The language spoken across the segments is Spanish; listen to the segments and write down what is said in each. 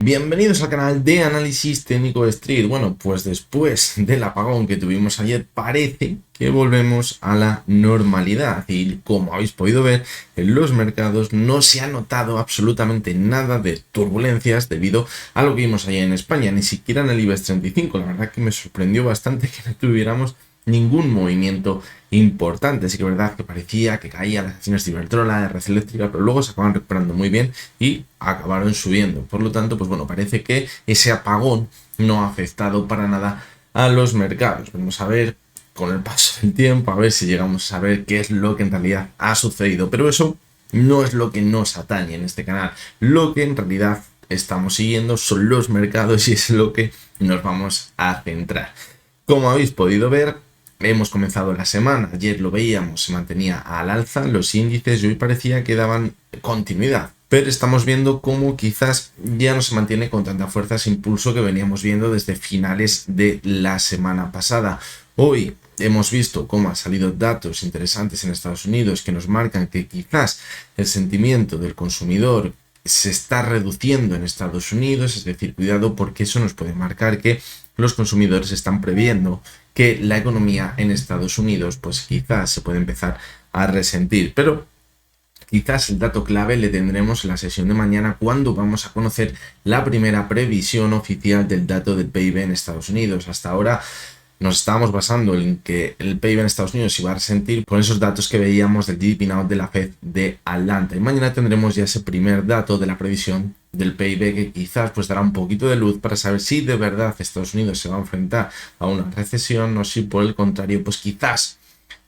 Bienvenidos al canal de análisis técnico de Street. Bueno, pues después del apagón que tuvimos ayer, parece que volvemos a la normalidad. Y como habéis podido ver, en los mercados no se ha notado absolutamente nada de turbulencias debido a lo que vimos ayer en España, ni siquiera en el IBEX 35. La verdad que me sorprendió bastante que no tuviéramos ningún movimiento importante. Sí que es verdad que parecía que caían las acciones de Iberdrola, de Red Eléctrica, pero luego se acaban recuperando muy bien y acabaron subiendo. Por lo tanto, pues bueno, parece que ese apagón no ha afectado para nada a los mercados. Vamos a ver con el paso del tiempo, a ver si llegamos a saber qué es lo que en realidad ha sucedido. Pero eso no es lo que nos atañe en este canal. Lo que en realidad estamos siguiendo son los mercados y es lo que nos vamos a centrar. Como habéis podido ver, hemos comenzado la semana, ayer lo veíamos, se mantenía al alza los índices y hoy parecía que daban continuidad. Pero estamos viendo cómo quizás ya no se mantiene con tanta fuerza ese impulso que veníamos viendo desde finales de la semana pasada. Hoy hemos visto cómo han salido datos interesantes en Estados Unidos que nos marcan que quizás el sentimiento del consumidor se está reduciendo en Estados Unidos, es decir, cuidado porque eso nos puede marcar que los consumidores están previendo que la economía en Estados Unidos pues quizás se puede empezar a resentir, pero quizás el dato clave le tendremos en la sesión de mañana cuando vamos a conocer la primera previsión oficial del dato del PIB en Estados Unidos. Hasta ahora nos estábamos basando en que el PIB en Estados Unidos se iba a resentir con esos datos que veíamos del GDP Now de la Fed de Atlanta. Y mañana tendremos ya ese primer dato de la previsión del PIB que quizás pues dará un poquito de luz para saber si de verdad Estados Unidos se va a enfrentar a una recesión o si por el contrario pues quizás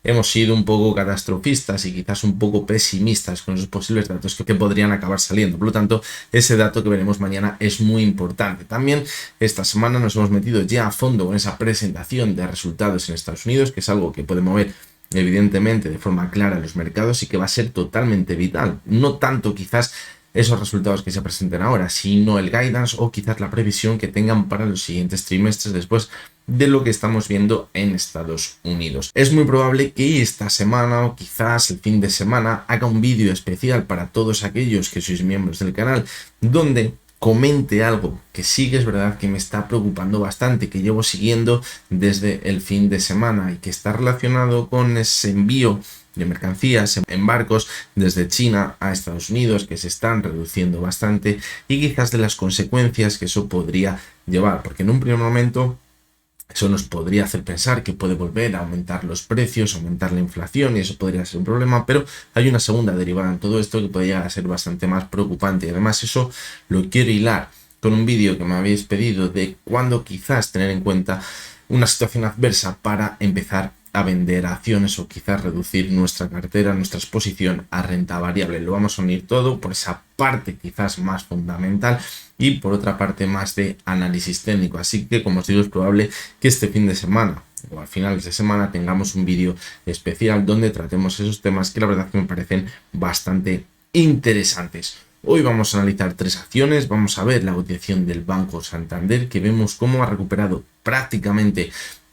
hemos sido un poco catastrofistas y quizás un poco pesimistas con esos posibles datos que podrían acabar saliendo. Por lo tanto, ese dato que veremos mañana es muy importante. También esta semana nos hemos metido ya a fondo con esa presentación de resultados en Estados Unidos, que es algo que puede mover evidentemente de forma clara los mercados y que va a ser totalmente vital. No tanto quizás esos resultados que se presenten ahora, sino el guidance o quizás la previsión que tengan para los siguientes trimestres después de lo que estamos viendo en Estados Unidos. Es muy probable que esta semana o quizás el fin de semana haga un vídeo especial para todos aquellos que sois miembros del canal donde comente algo que sí que es verdad que me está preocupando bastante, que llevo siguiendo desde el fin de semana y que está relacionado con ese envío de mercancías en barcos desde China a Estados Unidos que se están reduciendo bastante y quizás de las consecuencias que eso podría llevar, porque en un primer momento eso nos podría hacer pensar que puede volver a aumentar los precios, aumentar la inflación y eso podría ser un problema, pero hay una segunda derivada en todo esto que puede llegar a ser bastante más preocupante y además eso lo quiero hilar con un vídeo que me habéis pedido de cuándo quizás tener en cuenta una situación adversa para empezar a vender acciones o quizás reducir nuestra cartera, nuestra exposición a renta variable. Lo vamos a unir todo por esa parte quizás más fundamental y por otra parte más de análisis técnico. Así que como os digo es probable que este fin de semana o al final de semana tengamos un vídeo especial donde tratemos esos temas que la verdad que me parecen bastante interesantes. Hoy vamos a analizar tres acciones, vamos a ver la cotización del Banco Santander que vemos cómo ha recuperado prácticamente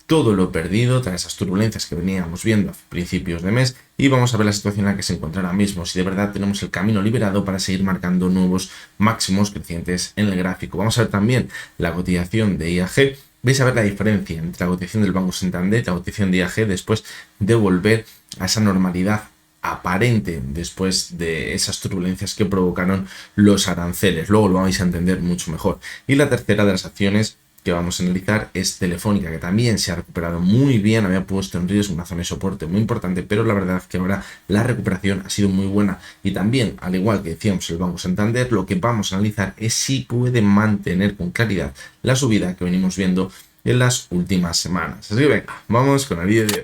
todo lo perdido tras esas turbulencias que veníamos viendo a principios de mes y vamos a ver la situación en la que se encuentra ahora mismo, si de verdad tenemos el camino liberado para seguir marcando nuevos máximos crecientes en el gráfico. Vamos a ver también la cotización de IAG, vais a ver la diferencia entre la cotización del Banco Santander y la cotización de IAG después de volver a esa normalidad aparente después de esas turbulencias que provocaron los aranceles. Luego lo vais a entender mucho mejor. Y la tercera de las acciones que vamos a analizar es Telefónica, que también se ha recuperado muy bien, había puesto en riesgo una zona de soporte muy importante, pero la verdad que ahora la recuperación ha sido muy buena y también, al igual que decíamos el Banco Santander, lo que vamos a analizar es si puede mantener con claridad la subida que venimos viendo en las últimas semanas. Así que venga, vamos con el vídeo de hoy.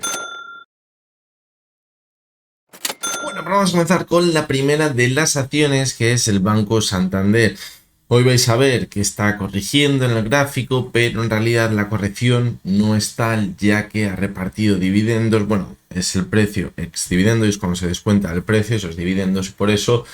Bueno, pues vamos a comenzar con la primera de las acciones, que es el Banco Santander. Hoy vais a ver que está corrigiendo en el gráfico, pero en realidad la corrección no es tal ya que ha repartido dividendos. Bueno, es el precio ex dividendo y es cuando se descuenta el precio, esos dividendos, por eso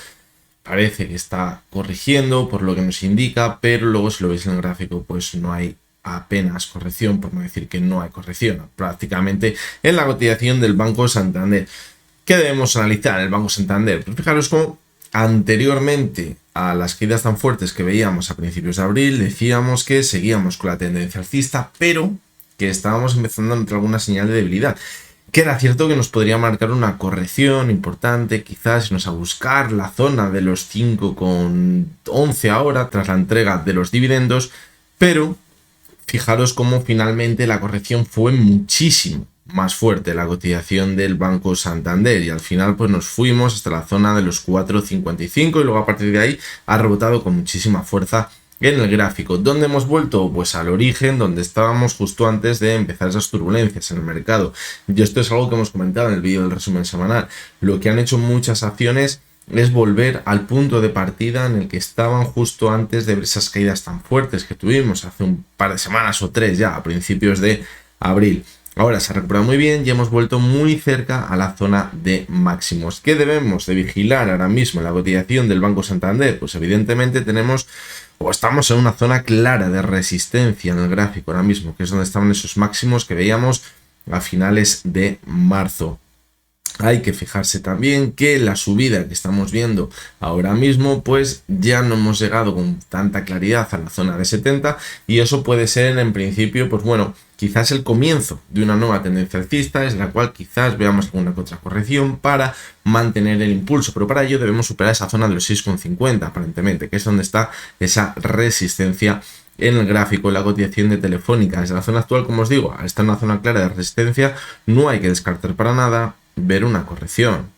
parece que está corrigiendo por lo que nos indica, pero luego si lo veis en el gráfico pues no hay apenas corrección, por no decir que no hay corrección prácticamente en la cotización del Banco Santander. ¿Qué debemos analizar en el Banco Santander? Pues fijaros cómo Anteriormente a las caídas tan fuertes que veíamos a principios de abril, decíamos que seguíamos con la tendencia alcista, pero que estábamos empezando a notar alguna señal de debilidad. Que era cierto que nos podría marcar una corrección importante, quizás irnos a buscar la zona de los 5,11 ahora, tras la entrega de los dividendos, pero fijaros cómo finalmente la corrección fue muchísimo más fuerte, la cotización del Banco Santander, y al final pues nos fuimos hasta la zona de los 4,55 y luego a partir de ahí ha rebotado con muchísima fuerza en el gráfico. ¿Dónde hemos vuelto? Pues al origen, donde estábamos justo antes de empezar esas turbulencias en el mercado. Y esto es algo que hemos comentado en el vídeo del resumen semanal. Lo que han hecho muchas acciones es volver al punto de partida en el que estaban justo antes de ver esas caídas tan fuertes que tuvimos hace un par de semanas o 3 ya, a principios de abril. Ahora se ha recuperado muy bien y hemos vuelto muy cerca a la zona de máximos. ¿Qué debemos de vigilar ahora mismo en la cotización del Banco Santander? Pues evidentemente estamos en una zona clara de resistencia en el gráfico ahora mismo, que es donde estaban esos máximos que veíamos a finales de marzo. Hay que fijarse también que la subida que estamos viendo ahora mismo, pues ya no hemos llegado con tanta claridad a la zona de 70 y eso puede ser en principio, pues bueno, quizás el comienzo de una nueva tendencia alcista, es la cual quizás veamos alguna otra corrección para mantener el impulso, pero para ello debemos superar esa zona de los 6,50 aparentemente, que es donde está esa resistencia en el gráfico. La cotización de Telefónica desde la zona actual, como os digo, al estar en una zona clara de resistencia, no hay que descartar para nada ver una corrección.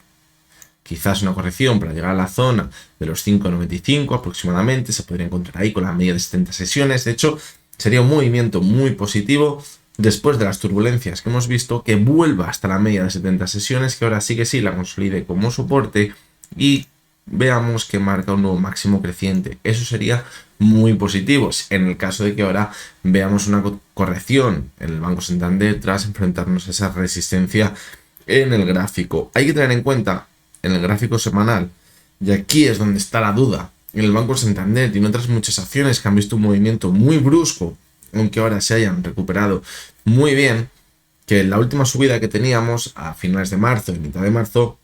Quizás una corrección para llegar a la zona de los 5,95 aproximadamente, se podría encontrar ahí con la media de 70 sesiones. De hecho, sería un movimiento muy positivo después de las turbulencias que hemos visto, que vuelva hasta la media de 70 sesiones, que ahora sí que sí la consolide como soporte y veamos que marca un nuevo máximo creciente. Eso sería muy positivo en el caso de que ahora veamos una corrección en el Banco Santander tras enfrentarnos a esa resistencia en el gráfico. Hay que tener en cuenta en el gráfico semanal, y aquí es donde está la duda, en el Banco Santander y en otras muchas acciones que han visto un movimiento muy brusco, aunque ahora se hayan recuperado muy bien, que en la última subida que teníamos a finales de marzo, en mitad de marzo,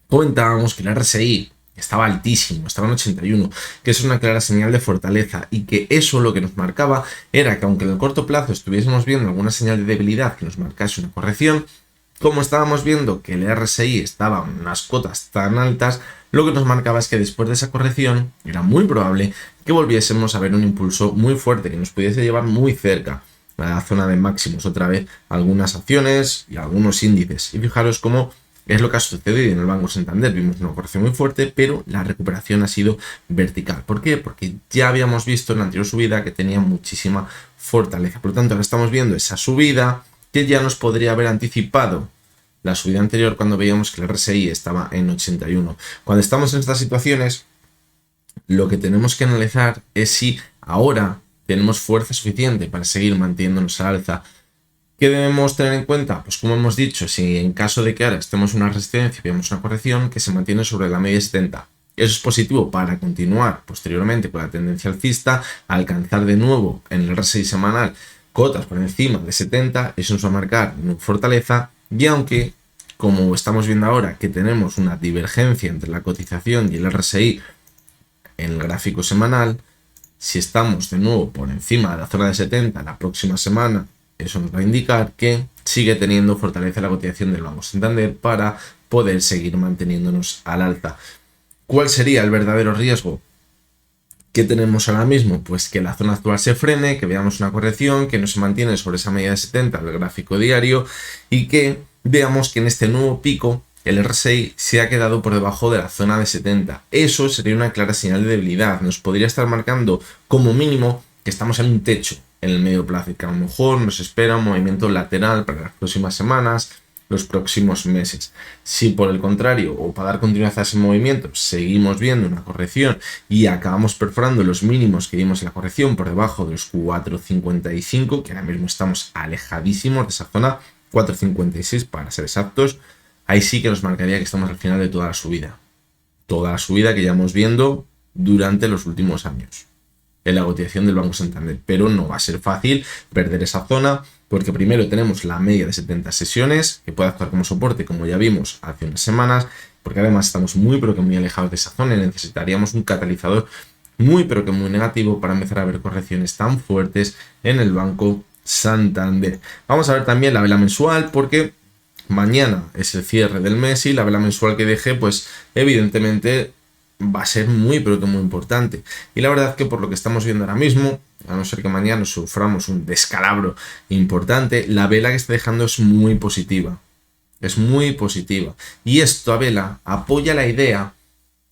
comentábamos que el RSI estaba altísimo, estaba en 81, que eso es una clara señal de fortaleza y que eso lo que nos marcaba era que aunque en el corto plazo estuviésemos viendo alguna señal de debilidad que nos marcase una corrección, como estábamos viendo que el RSI estaba en unas cotas tan altas, lo que nos marcaba es que después de esa corrección era muy probable que volviésemos a ver un impulso muy fuerte que nos pudiese llevar muy cerca a la zona de máximos otra vez algunas acciones y algunos índices. Y fijaros cómo es lo que ha sucedido en el Banco Santander. Vimos una corrección muy fuerte, pero la recuperación ha sido vertical. ¿Por qué? Porque ya habíamos visto en la anterior subida que tenía muchísima fortaleza. Por lo tanto, ahora estamos viendo esa subida que ya nos podría haber anticipado la subida anterior cuando veíamos que el RSI estaba en 81. Cuando estamos en estas situaciones, lo que tenemos que analizar es si ahora tenemos fuerza suficiente para seguir manteniéndonos al alza. ¿Qué debemos tener en cuenta? Pues como hemos dicho, si en caso de que ahora estemos en una resistencia y veamos una corrección que se mantiene sobre la media de 70, eso es positivo para continuar posteriormente con la tendencia alcista, alcanzar de nuevo en el RSI semanal cotas por encima de 70, eso nos va a marcar una fortaleza. Y aunque, como estamos viendo ahora, que tenemos una divergencia entre la cotización y el RSI en el gráfico semanal, si estamos de nuevo por encima de la zona de 70 la próxima semana, eso nos va a indicar que sigue teniendo fortaleza la cotización del Banco Santander para poder seguir manteniéndonos al alza. ¿Cuál sería el verdadero riesgo que tenemos ahora mismo? Pues que la zona actual se frene, que veamos una corrección, que no se mantiene sobre esa media de 70 el gráfico diario y que veamos que en este nuevo pico el RSI se ha quedado por debajo de la zona de 70. Eso sería una clara señal de debilidad. Nos podría estar marcando como mínimo que estamos en un techo en el medio plazo y que a lo mejor nos espera un movimiento lateral para las próximas semanas, los próximos meses. Si por el contrario, o para dar continuidad a ese movimiento, seguimos viendo una corrección y acabamos perforando los mínimos que vimos en la corrección por debajo de los 4,55, que ahora mismo estamos alejadísimos de esa zona, 4,56 para ser exactos, ahí sí que nos marcaría que estamos al final de toda la subida que llevamos viendo durante los últimos años. en la cotización del Banco Santander, pero no va a ser fácil perder esa zona, porque primero tenemos la media de 70 sesiones, que puede actuar como soporte, como ya vimos hace unas semanas, porque además estamos muy pero que muy alejados de esa zona y necesitaríamos un catalizador muy pero que muy negativo para empezar a ver correcciones tan fuertes en el Banco Santander. Vamos a ver también la vela mensual, porque mañana es el cierre del mes y la vela mensual que dejé, pues evidentemente va a ser muy pero que muy importante. Y la verdad que por lo que estamos viendo ahora mismo, a no ser que mañana suframos un descalabro importante, la vela que está dejando es muy positiva. Es muy positiva. Y esta vela apoya la idea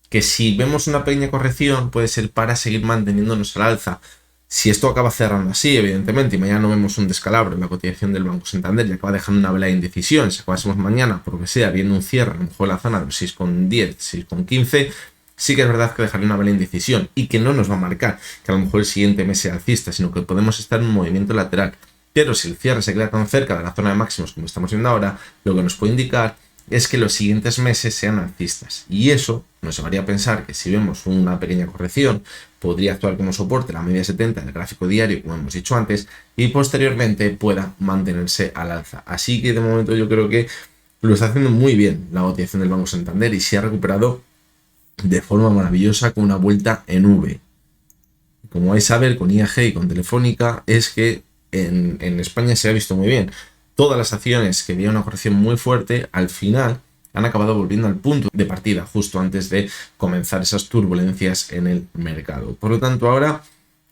que si vemos una pequeña corrección puede ser para seguir manteniéndonos al alza. Si esto acaba cerrando así, evidentemente, y mañana no vemos un descalabro en la cotización del Banco Santander y acaba dejando una vela de indecisión, si acabásemos mañana, por lo que sea, viendo un cierre, a lo mejor en la zona de los 6,10, 6,15, sí que es verdad que dejaría una vela de indecisión y que no nos va a marcar que a lo mejor el siguiente mes sea alcista, sino que podemos estar en un movimiento lateral. Pero si el cierre se queda tan cerca de la zona de máximos como estamos viendo ahora, lo que nos puede indicar es que los siguientes meses sean alcistas. Y eso nos llevaría a pensar que si vemos una pequeña corrección, podría actuar como soporte la media 70 del gráfico diario, como hemos dicho antes, y posteriormente pueda mantenerse al alza. Así que de momento yo creo que lo está haciendo muy bien la cotización del Banco Santander y se ha recuperado de forma maravillosa con una vuelta en V. Como vais a ver con IAG y con Telefónica, es que en España se ha visto muy bien. Todas las acciones que dieron una corrección muy fuerte, al final han acabado volviendo al punto de partida justo antes de comenzar esas turbulencias en el mercado. Por lo tanto, ahora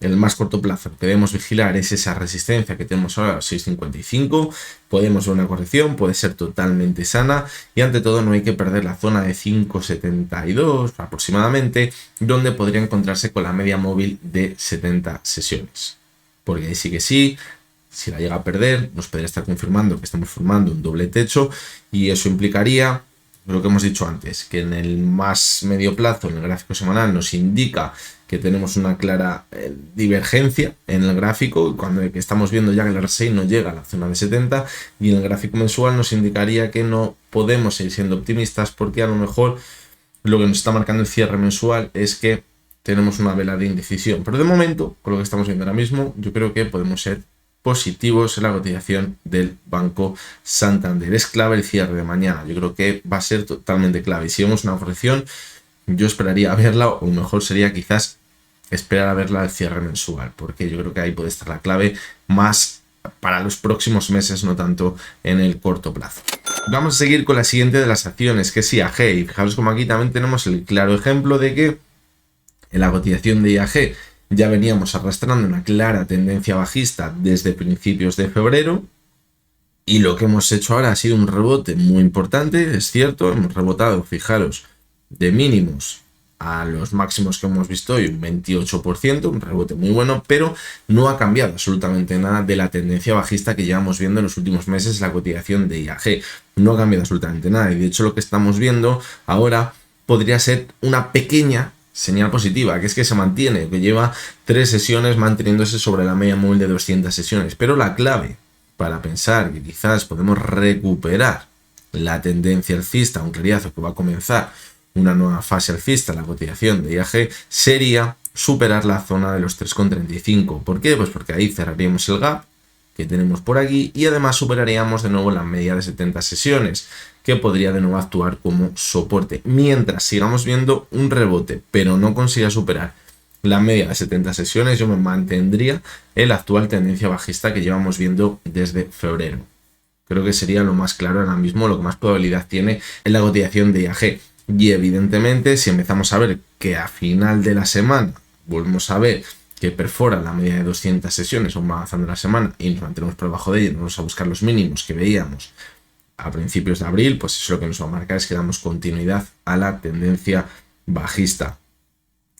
en el más corto plazo lo que debemos vigilar es esa resistencia que tenemos ahora a los 6,55. Podemos ver una corrección, puede ser totalmente sana y ante todo no hay que perder la zona de 5,72 aproximadamente, donde podría encontrarse con la media móvil de 70 sesiones. Porque ahí sí que sí, si la llega a perder, nos podría estar confirmando que estamos formando un doble techo y eso implicaría lo que hemos dicho antes, que en el más medio plazo, en el gráfico semanal, nos indica que tenemos una clara divergencia en el gráfico, cuando estamos viendo ya que el RSI no llega a la zona de 70, y en el gráfico mensual nos indicaría que no podemos seguir siendo optimistas porque a lo mejor lo que nos está marcando el cierre mensual es que tenemos una vela de indecisión. Pero de momento, con lo que estamos viendo ahora mismo, yo creo que podemos ser positivos en la cotización del Banco Santander. Es clave el cierre de mañana, yo creo que va a ser totalmente clave. Y si vemos una corrección, yo esperaría verla, o mejor sería quizás esperar a verla al cierre mensual, porque yo creo que ahí puede estar la clave más para los próximos meses, no tanto en el corto plazo. Vamos a seguir con la siguiente de las acciones, que es IAG, y fijaros como aquí también tenemos el claro ejemplo de que en la cotización de IAG ya veníamos arrastrando una clara tendencia bajista desde principios de febrero y lo que hemos hecho ahora ha sido un rebote muy importante, es cierto, hemos rebotado, fijaros, de mínimos a los máximos que hemos visto hoy, un 28%, un rebote muy bueno, pero no ha cambiado absolutamente nada de la tendencia bajista que llevamos viendo en los últimos meses en la cotización de IAG. No ha cambiado absolutamente nada y de hecho lo que estamos viendo ahora podría ser una pequeña señal positiva, que es que se mantiene, que lleva 3 sesiones manteniéndose sobre la media móvil de 200 sesiones, pero la clave para pensar que quizás podemos recuperar la tendencia alcista, un clariazo que va a comenzar una nueva fase alcista en la cotización de IAG, sería superar la zona de los 3,35. ¿Por qué? Pues porque ahí cerraríamos el gap que tenemos por aquí y además superaríamos de nuevo la media de 70 sesiones, que podría de nuevo actuar como soporte. Mientras sigamos viendo un rebote, pero no consiga superar la media de 70 sesiones, yo me mantendría en la actual tendencia bajista que llevamos viendo desde febrero. Creo que sería lo más claro ahora mismo, lo que más probabilidad tiene en la cotización de IAG. Y evidentemente, si empezamos a ver que a final de la semana volvemos a ver que perfora la media de 200 sesiones o va avanzando la semana y nos mantenemos por debajo de ella, vamos a buscar los mínimos que veíamos a principios de abril, pues eso lo que nos va a marcar es que damos continuidad a la tendencia bajista.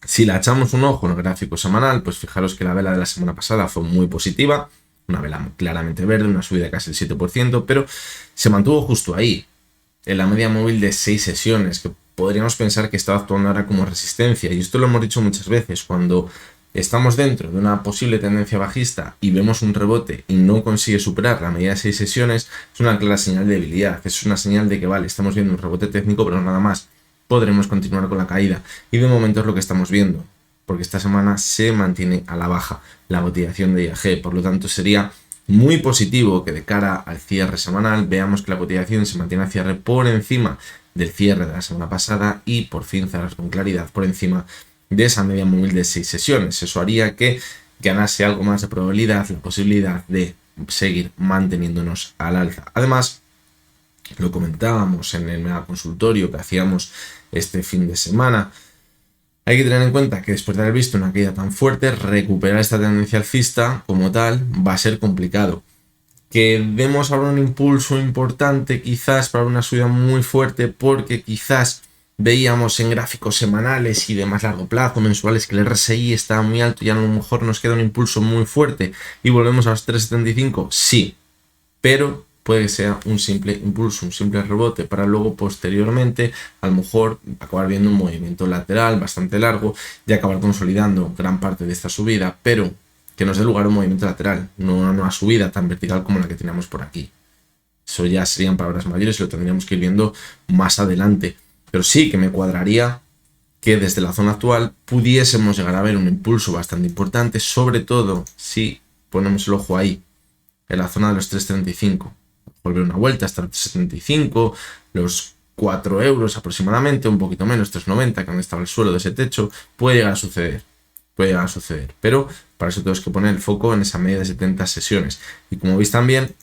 Si la echamos un ojo en el gráfico semanal, pues fijaros que la vela de la semana pasada fue muy positiva, una vela claramente verde, una subida de casi el 7%, pero se mantuvo justo ahí, en la media móvil de 6 sesiones, que podríamos pensar que estaba actuando ahora como resistencia, y esto lo hemos dicho muchas veces, cuando estamos dentro de una posible tendencia bajista y vemos un rebote y no consigue superar la media de 6 sesiones, es una clara señal de debilidad, es una señal de que vale, estamos viendo un rebote técnico, pero nada más, podremos continuar con la caída, y de momento es lo que estamos viendo. porque esta semana se mantiene a la baja la cotización de IAG. Por lo tanto, sería muy positivo que de cara al cierre semanal veamos que la cotización se mantiene al cierre por encima del cierre de la semana pasada y por fin cerrar con claridad por encima de esa media móvil de 6 sesiones. Eso haría que ganase algo más de probabilidad la posibilidad de seguir manteniéndonos al alza. Además, lo comentábamos en el mega consultorio que hacíamos este fin de semana, hay que tener en cuenta que después de haber visto una caída tan fuerte, recuperar esta tendencia alcista como tal va a ser complicado. Que demos ahora un impulso importante quizás para una subida muy fuerte, porque quizás veíamos en gráficos semanales y de más largo plazo, mensuales, que el RSI está muy alto y a lo mejor nos queda un impulso muy fuerte y volvemos a los 3,75, sí, pero puede que sea un simple impulso, un simple rebote para luego posteriormente a lo mejor acabar viendo un movimiento lateral bastante largo y acabar consolidando gran parte de esta subida, pero que nos dé lugar a un movimiento lateral, no una subida tan vertical como la que teníamos por aquí. Eso ya serían palabras mayores y lo tendríamos que ir viendo más adelante, pero sí que me cuadraría que desde la zona actual pudiésemos llegar a ver un impulso bastante importante, sobre todo si ponemos el ojo ahí, en la zona de los 3,35. Volver una vuelta hasta los 3,75, los 4 euros aproximadamente, un poquito menos, 3,90, que donde estaba el suelo de ese techo, puede llegar a suceder. Puede llegar a suceder, pero para eso tenemos que poner el foco en esa media de 70 sesiones. Y como veis también,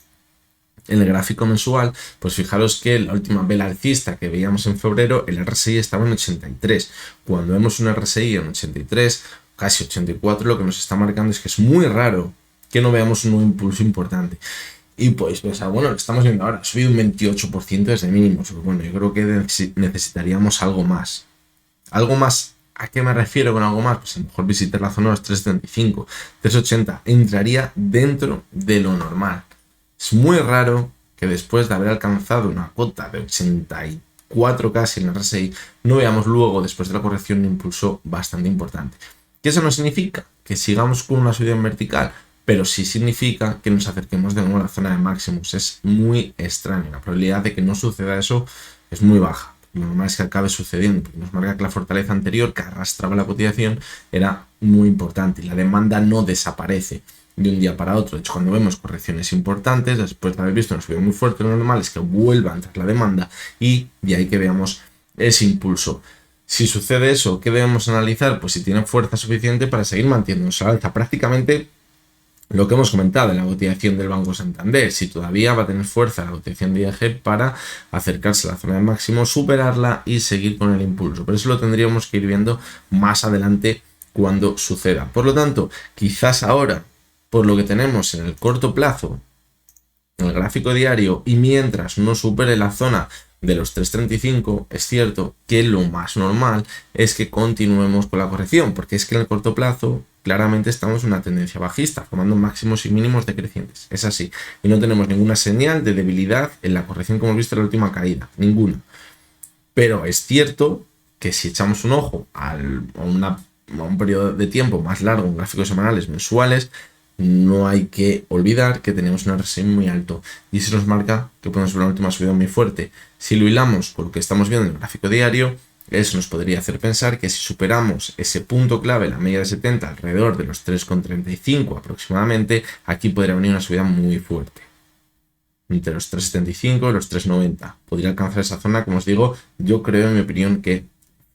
en el gráfico mensual, pues fijaros que la última vela alcista que veíamos en febrero, el RSI estaba en 83. Cuando vemos un RSI en 83, casi 84, lo que nos está marcando es que es muy raro que no veamos un nuevo impulso importante. Y pues pensar, bueno, lo estamos viendo ahora, ha subido un 28% desde mínimos. Pues bueno, yo creo que necesitaríamos algo más. Algo más, ¿a qué me refiero con algo más? Pues a lo mejor visitar la zona de los 3,75, 3,80, entraría dentro de lo normal. Es muy raro que después de haber alcanzado una cota de 84 casi en el RSI, no veamos luego, después de la corrección, un impulso bastante importante. ¿Qué eso no significa? Que sigamos con una subida en vertical, pero sí significa que nos acerquemos de nuevo a la zona de máximos. Es muy extraño. La probabilidad de que no suceda eso es muy baja. Lo normal es que acabe sucediendo, porque nos marca que la fortaleza anterior que arrastraba la cotización era muy importante y la demanda no desaparece de un día para otro. De hecho, cuando vemos correcciones importantes, después de haber visto una subida muy fuerte, lo normal es que vuelva a entrar la demanda y de ahí que veamos ese impulso. Si sucede eso, ¿qué debemos analizar? Pues si tiene fuerza suficiente para seguir manteniéndose al alza. Prácticamente lo que hemos comentado en la cotización del Banco Santander, si todavía va a tener fuerza la cotización de IAG para acercarse a la zona de máximo, superarla y seguir con el impulso. Pero eso lo tendríamos que ir viendo más adelante cuando suceda. Por lo tanto, quizás ahora, por lo que tenemos en el corto plazo, en el gráfico diario, y mientras no supere la zona de los 3,35, es cierto que lo más normal es que continuemos con la corrección, porque es que en el corto plazo claramente estamos en una tendencia bajista, formando máximos y mínimos decrecientes. Es así. Y no tenemos ninguna señal de debilidad en la corrección que hemos visto en la última caída. Ninguna. Pero es cierto que si echamos un ojo a un periodo de tiempo más largo, en gráficos semanales, mensuales, no hay que olvidar que tenemos un RSI muy alto. Y eso nos marca que podemos ver una última subida muy fuerte. Si lo hilamos con lo que estamos viendo en el gráfico diario, eso nos podría hacer pensar que si superamos ese punto clave, la media de 70, alrededor de los 3,35 aproximadamente, aquí podría venir una subida muy fuerte. Entre los 3,75 y los 3,90. Podría alcanzar esa zona, como os digo, yo creo, en mi opinión, que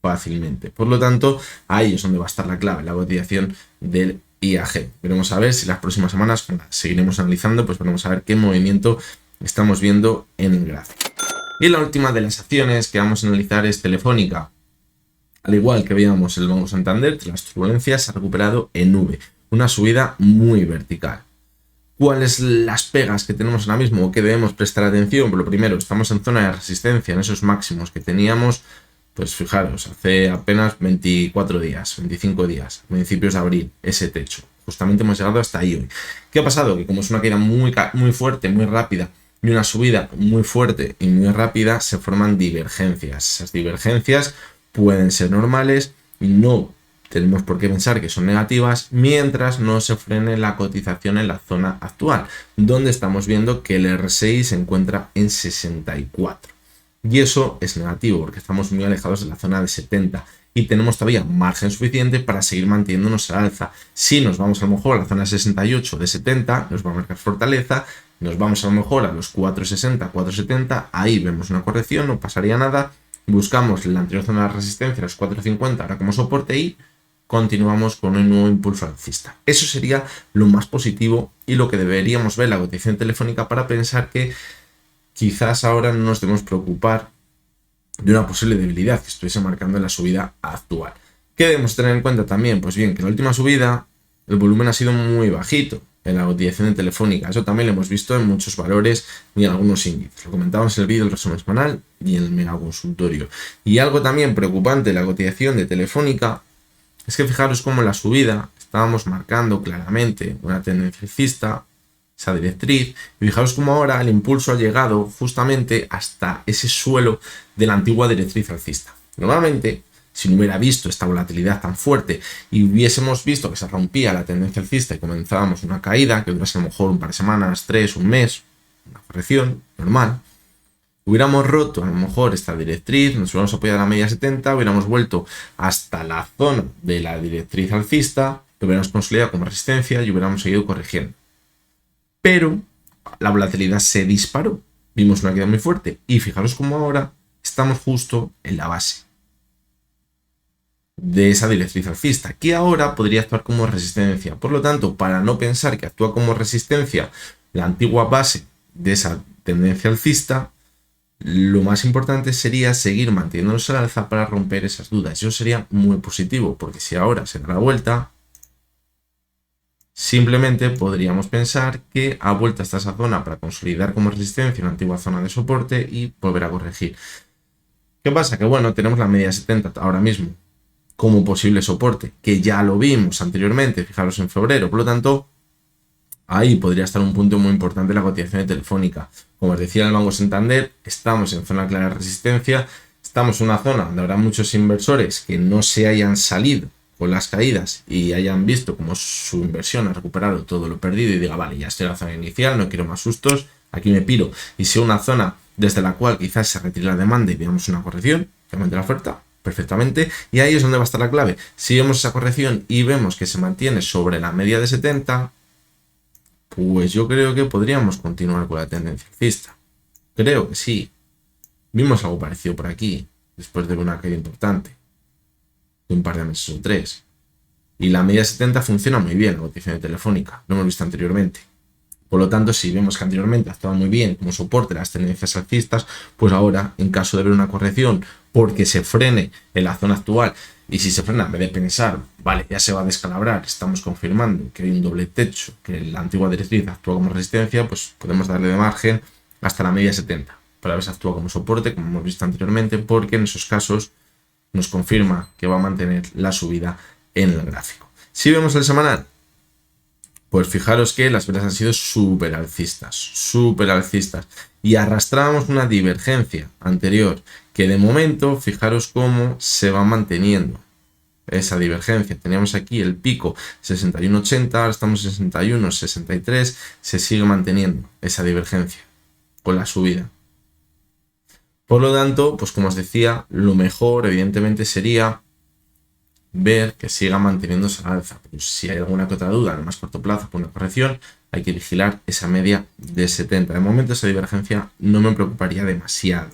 fácilmente. Por lo tanto, ahí es donde va a estar la clave, la cotización del IAG. Veremos a ver si las próximas semanas seguiremos analizando, pues veremos a ver qué movimiento estamos viendo en el gráfico. Y la última de las acciones que vamos a analizar es Telefónica. Al igual que veíamos el Banco Santander, tras las turbulencias se ha recuperado en V, una subida muy vertical. ¿Cuáles las pegas que tenemos ahora mismo o que debemos prestar atención? Pues lo primero, estamos en zona de resistencia, en esos máximos que teníamos, pues fijaros, hace apenas 24 días, 25 días, principios de abril, ese techo. Justamente hemos llegado hasta ahí hoy. ¿Qué ha pasado? Que como es una caída muy fuerte, muy rápida, y una subida muy fuerte y muy rápida, se forman divergencias. Esas divergencias pueden ser normales y no tenemos por qué pensar que son negativas mientras no se frene la cotización en la zona actual, donde estamos viendo que el RSI se encuentra en 64. Y eso es negativo porque estamos muy alejados de la zona de 70. y tenemos todavía margen suficiente para seguir manteniéndonos al alza. Si nos vamos a lo mejor a la zona 68 de 70, nos va a marcar fortaleza. Nos vamos a lo mejor a los 460, 470, ahí vemos una corrección, no pasaría nada. Buscamos la anterior zona de resistencia, los 450, ahora como soporte, y continuamos con un nuevo impulso alcista. Eso sería lo más positivo y lo que deberíamos ver la cotización telefónica para pensar que quizás ahora no nos debemos preocupar de una posible debilidad que estuviese marcando en la subida actual. ¿Qué debemos tener en cuenta también? Pues bien, que en la última subida el volumen ha sido muy bajito en la cotización de Telefónica. Eso también lo hemos visto en muchos valores y en algunos índices. Lo comentábamos en el vídeo del resumen semanal y en el mega consultorio. Y algo también preocupante en la cotización de Telefónica es que fijaros cómo en la subida estábamos marcando claramente una tendencia alcista, esa directriz, y fijaros cómo ahora el impulso ha llegado justamente hasta ese suelo de la antigua directriz alcista. Normalmente, si no hubiera visto esta volatilidad tan fuerte y hubiésemos visto que se rompía la tendencia alcista y comenzábamos una caída que durase a lo mejor un par de semanas, 3, un mes, una corrección normal, hubiéramos roto a lo mejor esta directriz, nos hubiéramos apoyado a la media 70, hubiéramos vuelto hasta la zona de la directriz alcista, lo hubiéramos consolidado como resistencia y hubiéramos seguido corrigiendo. Pero la volatilidad se disparó, vimos una caída muy fuerte y fijaros cómo ahora estamos justo en la base de esa directriz alcista, que ahora podría actuar como resistencia. Por lo tanto, para no pensar que actúa como resistencia la antigua base de esa tendencia alcista, lo más importante sería seguir manteniéndonos al alza para romper esas dudas. Eso sería muy positivo, porque si ahora se da la vuelta, simplemente podríamos pensar que ha vuelto hasta esa zona para consolidar como resistencia una antigua zona de soporte y volver a corregir. ¿Qué pasa? Que bueno, tenemos la media 70 ahora mismo como posible soporte, que ya lo vimos anteriormente, fijaros en febrero, por lo tanto, ahí podría estar un punto muy importante en la cotización de Telefónica. Como os decía en el Banco Santander, estamos en zona clara de resistencia, estamos en una zona donde habrá muchos inversores que no se hayan salido con las caídas y hayan visto cómo su inversión ha recuperado todo lo perdido y diga, vale, ya estoy en la zona inicial, no quiero más sustos, aquí me piro. Y si una zona desde la cual quizás se retire la demanda y veamos una corrección, que aumente la oferta, perfectamente, y ahí es donde va a estar la clave. Si vemos esa corrección y vemos que se mantiene sobre la media de 70, pues yo creo que podríamos continuar con la tendencia alcista. Creo que sí. Vimos algo parecido por aquí, después de una caída importante, de un par de meses o 3. Y la media de 70 funciona muy bien, la cotización de Telefónica, lo hemos visto anteriormente. Por lo tanto, si vemos que anteriormente actuaba muy bien como soporte las tendencias alcistas, pues ahora, en caso de ver una corrección porque se frene en la zona actual, y si se frena, en vez de pensar, vale, ya se va a descalabrar, estamos confirmando que hay un doble techo, que la antigua directriz actúa como resistencia, pues podemos darle de margen hasta la media 70, para ver si actúa como soporte, como hemos visto anteriormente, porque en esos casos nos confirma que va a mantener la subida en el gráfico. Si vemos el semanal, pues fijaros que las velas han sido súper alcistas, y arrastrábamos una divergencia anterior, que de momento, fijaros cómo se va manteniendo esa divergencia. Teníamos aquí el pico 61.80, ahora estamos en 61.63, se sigue manteniendo esa divergencia con la subida. Por lo tanto, pues como os decía, lo mejor evidentemente sería ver que siga manteniéndose al alza. Pues si hay alguna que otra duda en el más corto plazo por una corrección, hay que vigilar esa media de 70. De momento esa divergencia no me preocuparía demasiado.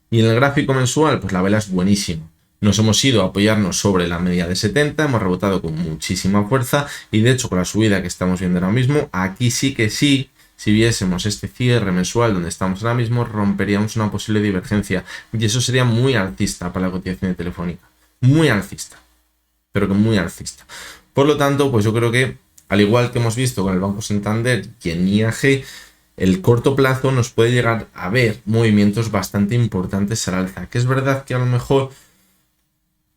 Y en el gráfico mensual, pues la vela es buenísima. Nos hemos ido a apoyarnos sobre la media de 70, hemos rebotado con muchísima fuerza y de hecho con la subida que estamos viendo ahora mismo, aquí sí que sí, si viésemos este cierre mensual donde estamos ahora mismo, romperíamos una posible divergencia y eso sería muy alcista para la cotización de Telefónica. Muy alcista, pero que muy alcista. Por lo tanto, pues yo creo que, al igual que hemos visto con el Banco Santander y en IAG, el corto plazo nos puede llegar a ver movimientos bastante importantes al alza. Que es verdad que a lo mejor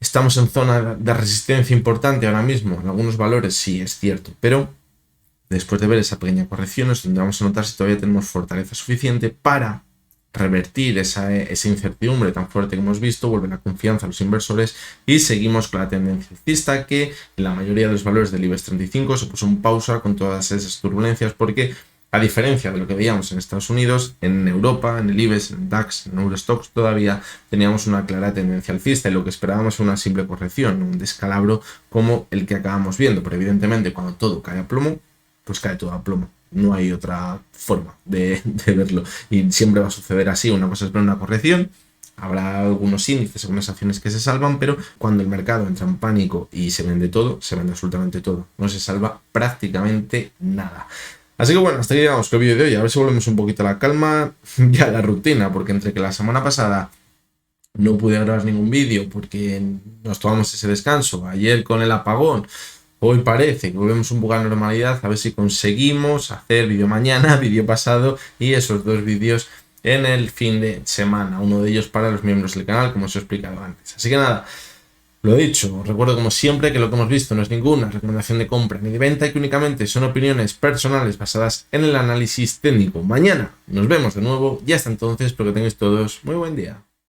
estamos en zona de resistencia importante ahora mismo, en algunos valores sí es cierto, pero después de ver esa pequeña corrección nos tendremos a notar si todavía tenemos fortaleza suficiente para revertir esa incertidumbre tan fuerte que hemos visto, vuelve la confianza a los inversores y seguimos con la tendencia alcista que en la mayoría de los valores del IBEX 35 se puso en pausa con todas esas turbulencias porque A diferencia de lo que veíamos en Estados Unidos, en Europa, en el IBEX, en el DAX, en Eurostoxx, todavía teníamos una clara tendencia alcista y lo que esperábamos era una simple corrección, un descalabro como el que acabamos viendo. Pero evidentemente cuando todo cae a plomo, pues cae todo a plomo. No hay otra forma de verlo y siempre va a suceder así. Una cosa es ver una corrección. Habrá algunos índices, algunas acciones que se salvan, pero cuando el mercado entra en pánico y se vende todo, se vende absolutamente todo. No se salva prácticamente nada. Así que bueno, hasta aquí llegamos con el vídeo de hoy. A ver si volvemos un poquito a la calma y a la rutina, porque entre que la semana pasada no pude grabar ningún vídeo porque nos tomamos ese descanso, ayer con el apagón, hoy parece que volvemos un poco a la normalidad, a ver si conseguimos hacer vídeo mañana, vídeo pasado y esos 2 vídeos en el fin de semana, uno de ellos para los miembros del canal, como os he explicado antes. Así que nada, lo dicho, os recuerdo como siempre que lo que hemos visto no es ninguna recomendación de compra ni de venta y que únicamente son opiniones personales basadas en el análisis técnico. Mañana nos vemos de nuevo y hasta entonces espero que tengáis todos muy buen día.